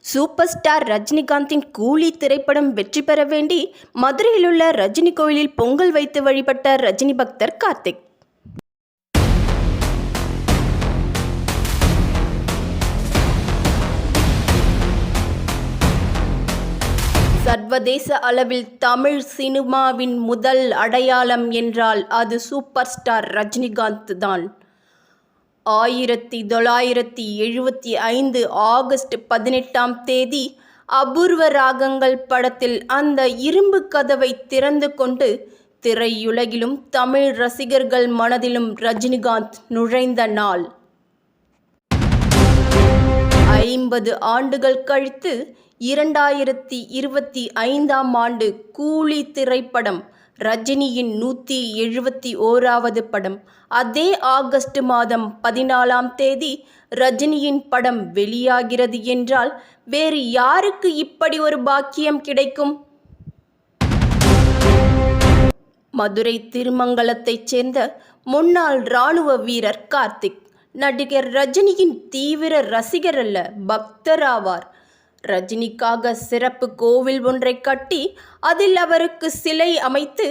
Super star ரஜினிகாந்தின் கூலி திரைப்படம் வெற்றி பெற வேண்டி மதுரையில் உள்ள ரஜினி கோயிலில் பொங்கல் வைத்து வழிபட்ட ரஜினி பக்தர் கார்த்திக். சர்வதேச அளவில் தமிழ் சினிமாவின் முதல் அடையாளம் என்றால் அது சூப்பர் ஸ்டார் ரஜினிகாந்த் தான். 1975 ஆகஸ்ட் 18 அபூர்வ ராகங்கள் படத்தில் அந்த இரும்பு கதவை திறந்து கொண்டு திரையுலகிலும் தமிழ் ரசிகர்கள் மனதிலும் ரஜினிகாந்த் நுழைந்த நாள். 50 ஆண்டுகள் கழித்து 2025 கூலி திரைப்படம் ரஜினியின் 171வது படம். அதே ஆகஸ்ட் மாதம் 14 ரஜினியின் படம் வெளியாகிறது என்றால் வேறு யாருக்கு இப்படி ஒரு பாக்கியம் கிடைக்கும்? மதுரை திருமங்கலத்தைச் சேர்ந்த முன்னாள் இராணுவ வீரர் கார்த்திக் நடிகர் ரஜினியின் தீவிர ரசிகர் அல்ல, பக்தர் ஆவார். ரஜினிக்காக சிறப்பு கோவில் ஒன்றை கட்டி அதில் அவருக்கு சிலை அமைத்து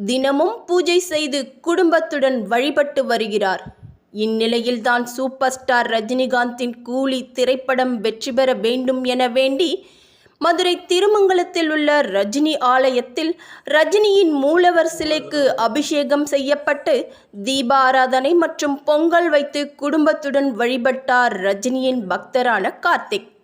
தினமும் பூஜை செய்து குடும்பத்துடன் வழிபட்டு வருகிறார். இந்நிலையில்தான் சூப்பர் ஸ்டார் ரஜினிகாந்தின் கூலி திரைப்படம் வெற்றி பெற வேண்டும் என வேண்டி மதுரை திருமங்கலத்தில் உள்ள ரஜினி ஆலயத்தில் ரஜினியின் மூலவர் சிலைக்கு அபிஷேகம் செய்யப்பட்டு தீபாராதனை மற்றும் பொங்கல் வைத்து குடும்பத்துடன் வழிபட்டார் ரஜினியின் பக்தரான கார்த்திக்.